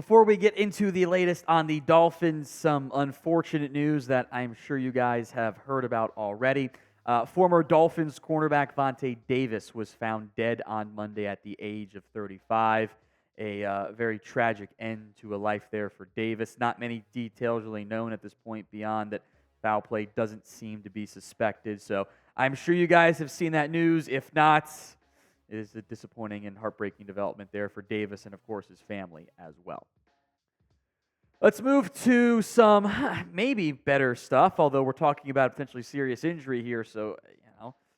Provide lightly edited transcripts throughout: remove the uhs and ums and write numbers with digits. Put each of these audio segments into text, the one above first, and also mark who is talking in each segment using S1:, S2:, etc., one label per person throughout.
S1: Before we get into the latest on the Dolphins, some unfortunate news that I'm sure you guys have heard about already. Former Dolphins cornerback Vontae Davis was found dead on Monday at the age of 35. A very tragic end to a life there for Davis. Not many details really known at this point beyond that foul play doesn't seem to be suspected. So I'm sure you guys have seen that news. If not, it is a disappointing and heartbreaking development there for Davis and, of course, his family as well. Let's move to some maybe better stuff, although we're talking about a potentially serious injury here, so,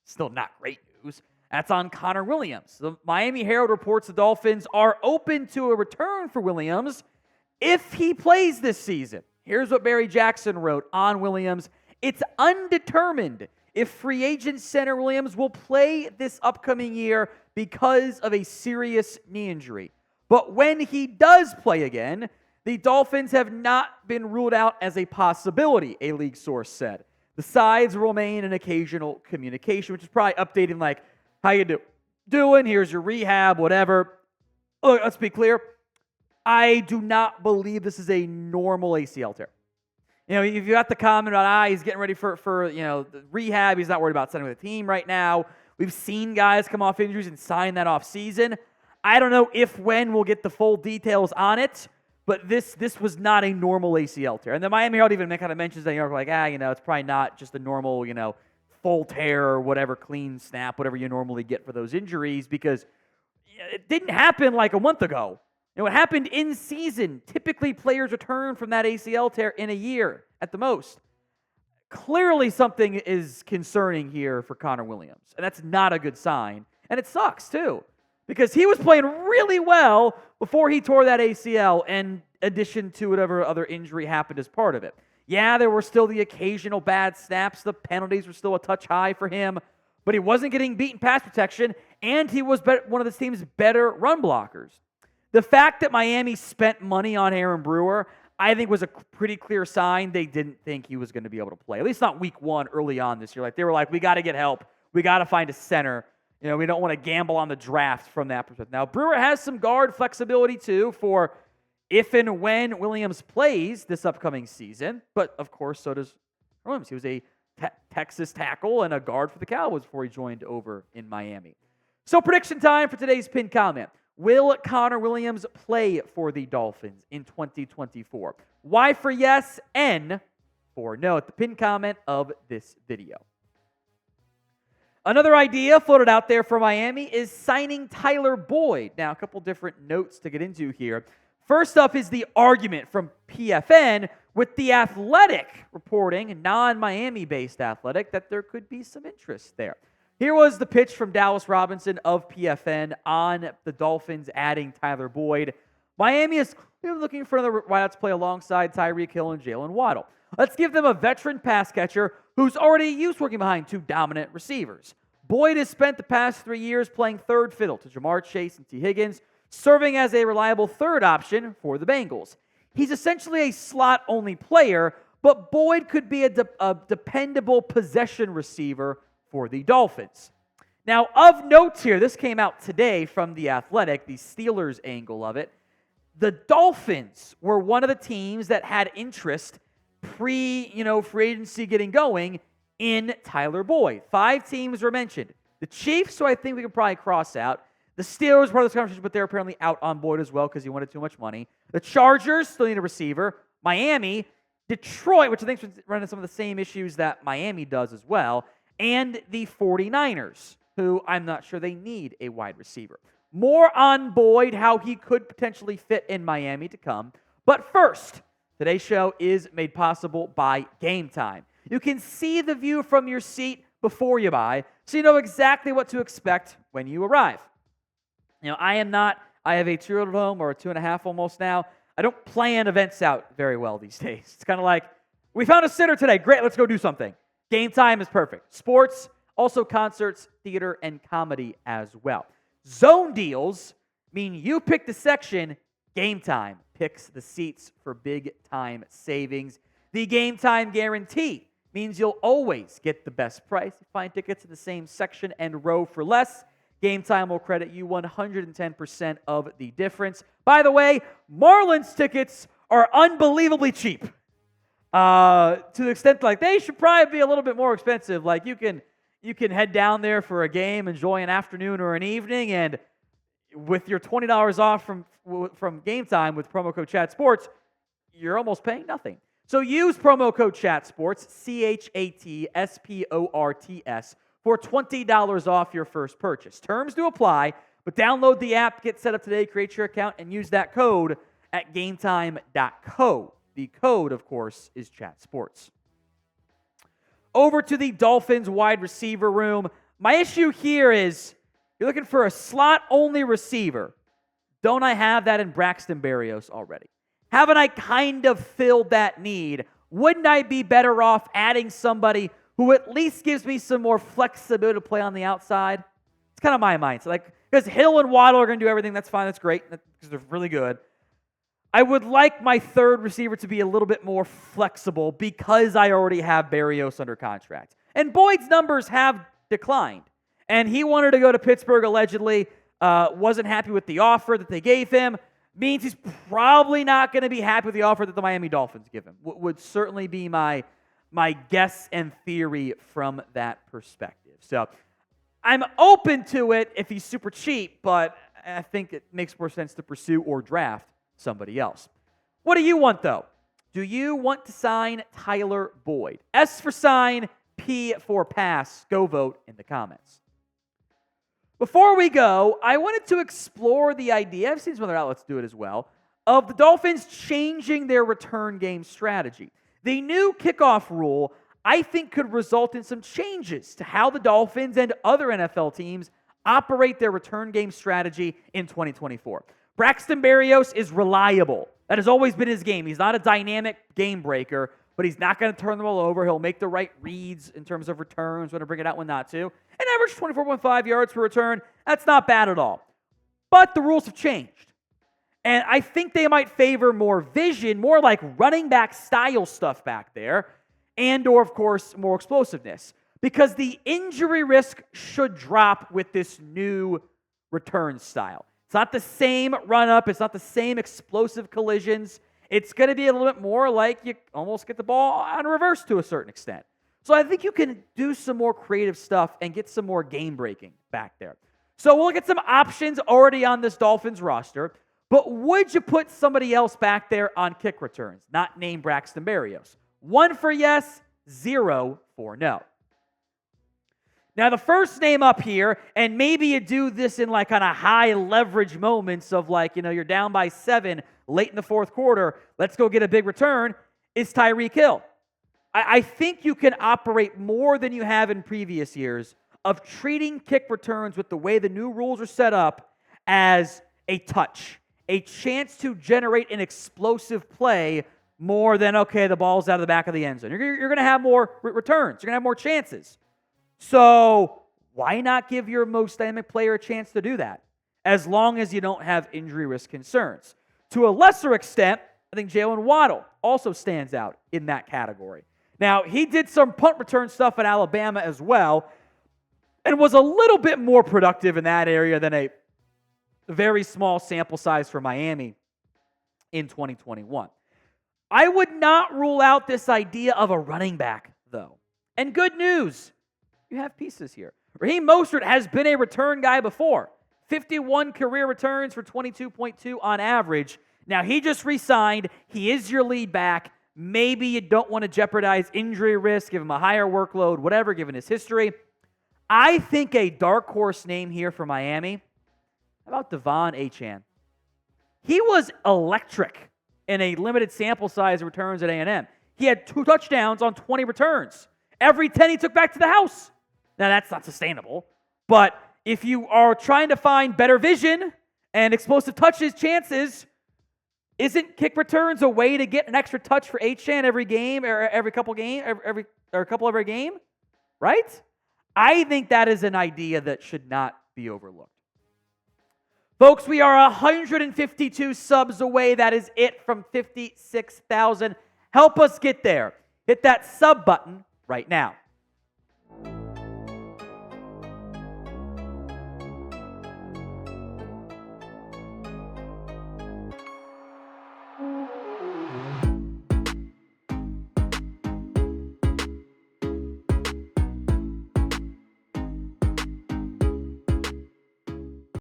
S1: still not great news. That's on Connor Williams. The Miami Herald reports the Dolphins are open to a return for Williams if he plays this season. Here's what Barry Jackson wrote on Williams. It's undetermined if free agent center Williams will play this upcoming year because of a serious knee injury. But when he does play again, the Dolphins have not been ruled out as a possibility, a league source said. The sides will remain in occasional communication, which is probably updating like, how you doing? Here's your rehab, whatever. Look, let's be clear. I do not believe this is a normal ACL tear. If you got the comment about, he's getting ready for the rehab, he's not worried about signing with the team right now. We've seen guys come off injuries and sign that off season. I don't know when we'll get the full details on it, but this was not a normal ACL tear. And the Miami Herald even kind of mentions that, it's probably not just a normal, full tear or whatever, clean snap, whatever you normally get for those injuries, because it didn't happen like a month ago. It happened in season. Typically, players return from that ACL tear in a year at the most. Clearly, something is concerning here for Connor Williams, and that's not a good sign. And it sucks, too, because he was playing really well before he tore that ACL, in addition to whatever other injury happened as part of it. Yeah, there were still the occasional bad snaps. The penalties were still a touch high for him, but he wasn't getting beat in pass protection, and he was one of the team's better run blockers. The fact that Miami spent money on Aaron Brewer, I think, was a pretty clear sign they didn't think he was going to be able to play. At least not week one early on this year. They were like, we got to get help. We got to find a center. We don't want to gamble on the draft from that perspective. Now, Brewer has some guard flexibility, too, for if and when Williams plays this upcoming season. But, of course, so does Williams. He was a Texas tackle and a guard for the Cowboys before he joined over in Miami. So, prediction time for today's pinned comment. Will Connor Williams play for the Dolphins in 2024? Y for yes, N for no at the pinned comment of this video. Another idea floated out there for Miami is signing Tyler Boyd. Now, a couple different notes to get into here. First up is the argument from PFN with The Athletic reporting, non-Miami-based Athletic, that there could be some interest there. Here was the pitch from Dallas Robinson of PFN on the Dolphins adding Tyler Boyd. Miami is clearly looking for another wideout to play alongside Tyreek Hill and Jaylen Waddle. Let's give them a veteran pass catcher who's already used working behind two dominant receivers. Boyd has spent the past 3 years playing third fiddle to Jamar Chase and T. Higgins, serving as a reliable third option for the Bengals. He's essentially a slot-only player, but Boyd could be a dependable possession receiver for the Dolphins. Now, of note here, this came out today from The Athletic, the Steelers angle of it. The Dolphins were one of the teams that had interest free agency getting going in Tyler Boyd. 5 teams were mentioned. The Chiefs, who I think we can probably cross out. The Steelers were part of this conversation, but they're apparently out on Boyd as well because he wanted too much money. The Chargers still need a receiver. Miami, Detroit, which I think is running some of the same issues that Miami does as well, and the 49ers, who I'm not sure they need a wide receiver. More on Boyd, how he could potentially fit in Miami to come. But first, today's show is made possible by Game Time. You can see the view from your seat before you buy, so you know exactly what to expect when you arrive. I have a 2-year-old at home, or a 2.5 almost now. I don't plan events out very well these days. It's kind of like, we found a sitter today. Great, let's go do something. Game Time is perfect. Sports, also concerts, theater, and comedy as well. Zone deals mean you pick the section, Game Time picks the seats for big-time savings. The Game Time guarantee means you'll always get the best price. You find tickets in the same section and row for less. Game Time will credit you 110% of the difference. By the way, Marlins tickets are unbelievably cheap. To the extent like they should probably be a little bit more expensive. Like you can head down there for a game, enjoy an afternoon or an evening, and with your $20 off from Game Time with promo code Chat Sports, you're almost paying nothing. So use promo code Chat Sports, ChatSports, for $20 off your first purchase. Terms do apply, but download the app, get set up today, create your account, and use that code at gametime.co. The code, of course, is Chat Sports. Over to the Dolphins wide receiver room. My issue here is you're looking for a slot-only receiver. Don't I have that in Braxton Berrios already? Haven't I kind of filled that need? Wouldn't I be better off adding somebody who at least gives me some more flexibility to play on the outside? It's kind of my mindset. Because Hill and Waddle are going to do everything, that's fine, that's great, because they're really good. I would like my third receiver to be a little bit more flexible because I already have Berrios under contract. And Boyd's numbers have declined. And he wanted to go to Pittsburgh allegedly, wasn't happy with the offer that they gave him. Means he's probably not going to be happy with the offer that the Miami Dolphins give him. Would certainly be my guess and theory from that perspective. So I'm open to it if he's super cheap, but I think it makes more sense to pursue or draft somebody else. What do you want, though? Do you want to sign Tyler Boyd? S for sign, P for pass. Go vote in the comments. Before we go, I wanted to explore the idea, I've seen some other outlets do it as well, of the Dolphins changing their return game strategy. The new kickoff rule, I think, could result in some changes to how the Dolphins and other NFL teams operate their return game strategy in 2024. Braxton Berrios is reliable. That has always been his game. He's not a dynamic game breaker, but he's not going to turn the ball over. He'll make the right reads in terms of returns, when to bring it out, when not to. And average 24.5 yards per return, that's not bad at all. But the rules have changed. And I think they might favor more vision, more like running back style stuff back there, and or, of course, more explosiveness. Because the injury risk should drop with this new return style. It's not the same run-up. It's not the same explosive collisions. It's going to be a little bit more like you almost get the ball on reverse to a certain extent. So I think you can do some more creative stuff and get some more game-breaking back there. So we'll get some options already on this Dolphins roster, but would you put somebody else back there on kick returns, not named Braxton Berrios? 1 for yes, 0 for no. Now, the first name up here, and maybe you do this in like kind of high leverage moments of like, you're down by 7 late in the fourth quarter, let's go get a big return, is Tyreek Hill. I think you can operate more than you have in previous years of treating kick returns with the way the new rules are set up as a touch, a chance to generate an explosive play more than, okay, the ball's out of the back of the end zone. You're going to have more returns. You're going to have more chances. So why not give your most dynamic player a chance to do that, as long as you don't have injury risk concerns? To a lesser extent, I think Jaylen Waddle also stands out in that category. Now, he did some punt return stuff in Alabama as well, and was a little bit more productive in that area than a very small sample size for Miami in 2021. I would not rule out this idea of a running back, though. And good news, you have pieces here. Raheem Mostert has been a return guy before. 51 career returns for 22.2 on average. Now, he just re-signed. He is your lead back. Maybe you don't want to jeopardize injury risk, give him a higher workload, whatever, given his history. I think a dark horse name here for Miami, how about Achane? He was electric in a limited sample size of returns at A&M. He had 2 touchdowns on 20 returns. Every 10 he took back to the house. Now, that's not sustainable. But if you are trying to find better vision and explosive touches chances, isn't kick returns a way to get an extra touch for Achane every game or every couple every game? Right? I think that is an idea that should not be overlooked. Folks, we are 152 subs away. That is it from 56,000. Help us get there. Hit that sub button right now.